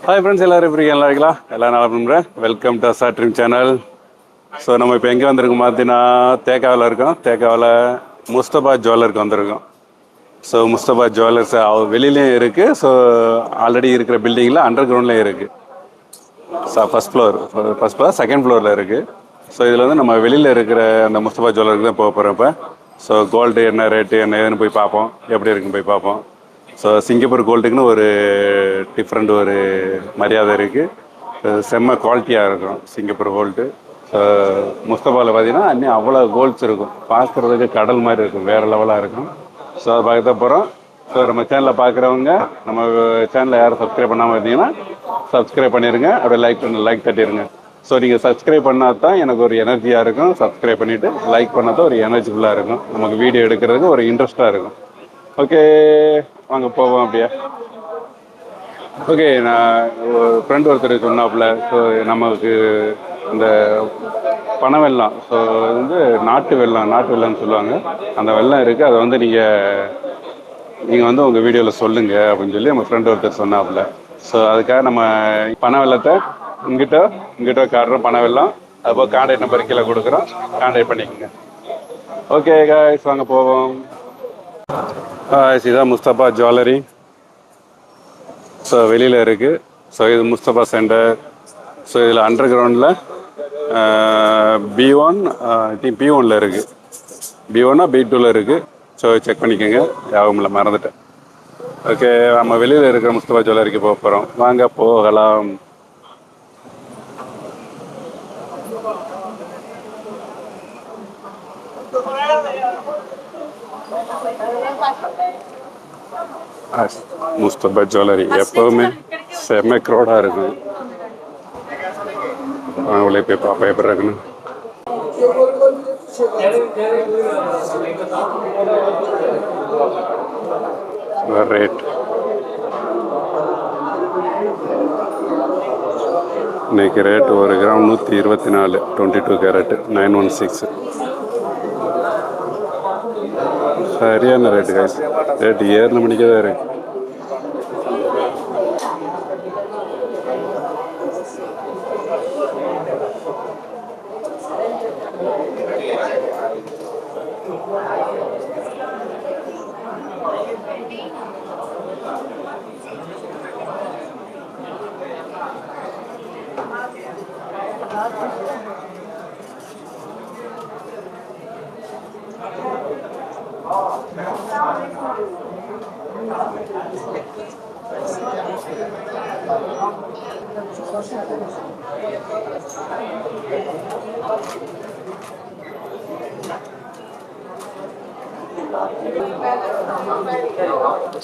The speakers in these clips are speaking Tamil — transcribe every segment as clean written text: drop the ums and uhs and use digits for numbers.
ஹாய் ஃப்ரெண்ட்ஸ், எல்லோரும் எப்படி நல்லா இருக்கலாம்? எல்லாம் நல்லா பண்ணுறேன். Welcome to Asa Dream channel. So நம்ம இப்போ எங்கே வந்திருக்கோம் பார்த்தீங்கன்னா, தேக்காவில் இருக்கோம். தேக்காவில் முஸ்தபா ஜுவல்லருக்கு வந்திருக்கோம். ஸோ முஸ்தபா ஜுவல்லர்ஸ் வெளியிலையும் இருக்குது. ஸோ ஆல்ரெடி இருக்கிற பில்டிங்கில் அண்டர் கிரவுண்ட்லேயும் இருக்குது. ஸோ ஃபஸ்ட் ஃப்ளோர் செகண்ட் ஃப்ளோரில் இருக்குது. ஸோ இதில் வந்து நம்ம வெளியில் இருக்கிற அந்த முஸ்தபா ஜுவல்லருக்கு தான் போக போகிறோம் இப்போ. ஸோ கோல்டு என்ன ரேட்டு என்ன ஏதுன்னு போய் பார்ப்போம், எப்படி இருக்குன்னு போய் பார்ப்போம். ஸோ சிங்கப்பூர் கோல்டுக்குன்னு ஒரு டிஃப்ரெண்ட் ஒரு மரியாதை இருக்குது. செம்ம குவாலிட்டியாக இருக்கும் சிங்கப்பூர் கோல்டு. ஸோ முஸ்தபாவில் பார்த்தீங்கன்னா இன்னும் அவ்வளோ கோல்ட்ஸ் இருக்கும், பார்க்குறதுக்கு கடல் மாதிரி இருக்கும், வேறு லெவலாக இருக்கும். ஸோ அதை பார்க்க தான் போகிறோம். ஸோ நம்ம சேனலில் பார்க்குறவங்க நம்ம சேனலில் யாரும் சப்ஸ்கிரைப் பண்ணாமல் இருந்தீங்கன்னா சப்ஸ்கிரைப் பண்ணிடுங்க. அப்படியே லைக் தட்டிடுங்க. ஸோ நீங்கள் சப்ஸ்கிரைப் பண்ணால் தான் எனக்கு ஒரு எனர்ஜியாக இருக்கும். சப்ஸ்கிரைப் பண்ணிவிட்டு லைக் பண்ணால் தான் ஒரு எனர்ஜிஃபுல்லாக இருக்கும், நமக்கு வீடியோ எடுக்கிறதுக்கு ஒரு இன்ட்ரெஸ்ட்டாக இருக்கும். ஓகே, வாங்க போவோம் அப்படியே. ஓகே, நான் ஒரு ஃப்ரெண்ட் ஒருத்தர் சொன்னாப்புல, ஸோ நமக்கு இந்த பனை வெல்லம், ஸோ வந்து நாட்டு வெல்லம்னு சொல்லுவாங்க, அந்த வெல்லம் இருக்குது. அதை வந்து நீங்கள் வந்து உங்கள் வீடியோவில் சொல்லுங்கள் அப்படின்னு சொல்லி நம்ம ஃப்ரெண்ட் ஒருத்தர் சொன்னாப்புல. ஸோ அதுக்காக நம்ம பனை வெல்லத்தை இங்கிட்ட காட்டுறோம். பனை வெல்லம் அதுபோல் கான்டாக்ட் நம்பர் கீழே கொடுக்குறோம், கான்டாக்ட் பண்ணிக்கோங்க. ஓகே காய்ஸ், வாங்க போவோம். இதுதான் முஸ்தபா ஜுவல்லரி. ஸோ வெளியில் இருக்குது. ஸோ இது முஸ்தபா சென்டர். ஸோ இதில் அண்டர் கிரவுண்டில் B1 B1 இருக்குது, B1 B2 இருக்குது. ஸோ செக் பண்ணிக்கோங்க, யாபமில்ல மறந்துட்டேன். ஓகே, நம்ம வெளியில் இருக்கிற முஸ்தபா ஜுவல்லரிக்கு போக போகிறோம். வாங்க போகலாம். முஸ்தபா ஜுவல்லரி எப்போவுமே செம்ம க்ரௌடாக இருக்கும். அவங்களே போய் பாப்பா எப்படி இருக்குன்னு. ரேட் இன்னைக்கு ரேட் 1 கிராம் 124, 22 கேரட் 916. சரியான ரேட்டு காய்ச்சி, ரேட்டு 7 மணிக்கே தான் இருக்கு.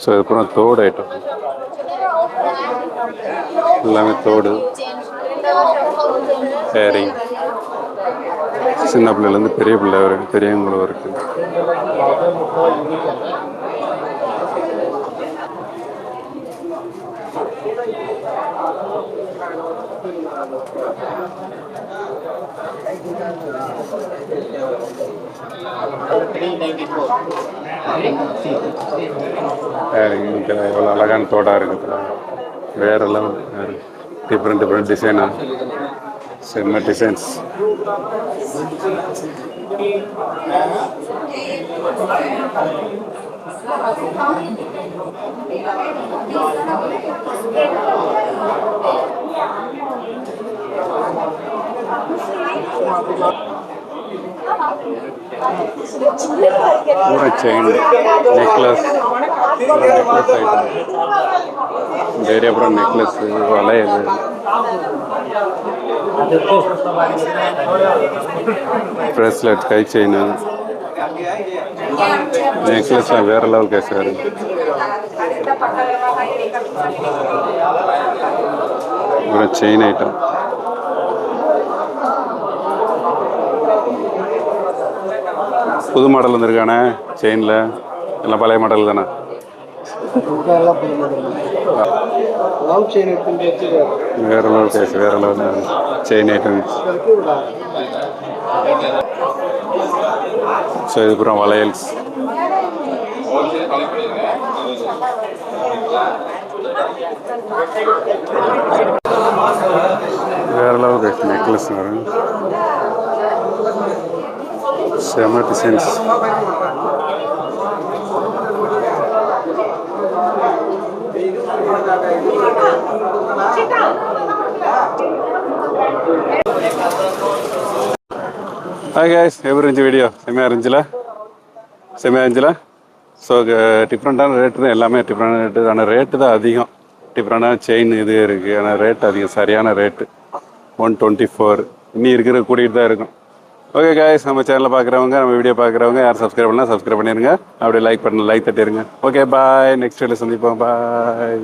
ஸோ இதுக்கப்புறம் தோடு ஐட்டம் எல்லாமே, தோடு ஹேரிங், சின்ன பிள்ளைலேருந்து பெரிய பிள்ளை வரைக்கும், பெரியவங்களும் இருக்குது. எவ்வளோ அழகான தோடாக இருக்குது, வேற லெவல், டிஃப்ரெண்ட் டிசைனாக செம்ம டிசைன்ஸ். பூரா செயின், நெக்லஸ் ஐட்டம், இந்த ஏரியா பூரா நெக்லஸ், வளையல், ப்ரெஸ்லெட், கை செயின், நெக்லஸ்லாம் வேற லெவல் கேஸாக இருக்கு. பூரா செயின் ஐட்டம். புது மாடல் வந்துருக்கானே செயினில், எல்லாம் பழைய மாடல் தானே. வேற லெவல் கேஸ், வேற லெவல் செயின் ஐட்டம். ஸோ இதுக்கப்புறம் வளையல்ஸ், நெக்லஸ் வரும், செம டிசைன்ஸ். ஹாய் கைஸ், எப்படி இருந்துச்சு வீடியோ? செம்மையாக இருந்துச்சுல. ஸோ டிஃப்ரெண்ட்டான ரேட்டு தான், எல்லாமே டிஃப்ரெண்டான ரேட்டு. ஆனால் ரேட்டு தான் அதிகம், டிஃப்ரெண்டான செயின் இது இருக்குது. ஆனால் ரேட் அதிகம், சரியான ரேட்டு 124. இன்னும் இருக்கிற கூட்டிகிட்டு தான் இருக்கும். ஓகே கைஸ், நம்ம சேனலில் பார்க்குறவங்க, நம்ம வீடியோ பார்க்குறவங்க யார் சப்ஸ்கிரைப் பண்ணலாம் சப்ஸ்கிரைப் பண்ணிடுங்க. அப்படியே லைக் தட்டிடுங்க. ஓகே பாய், நெக்ஸ்ட் வீடியோ சந்திப்போம். பாய்.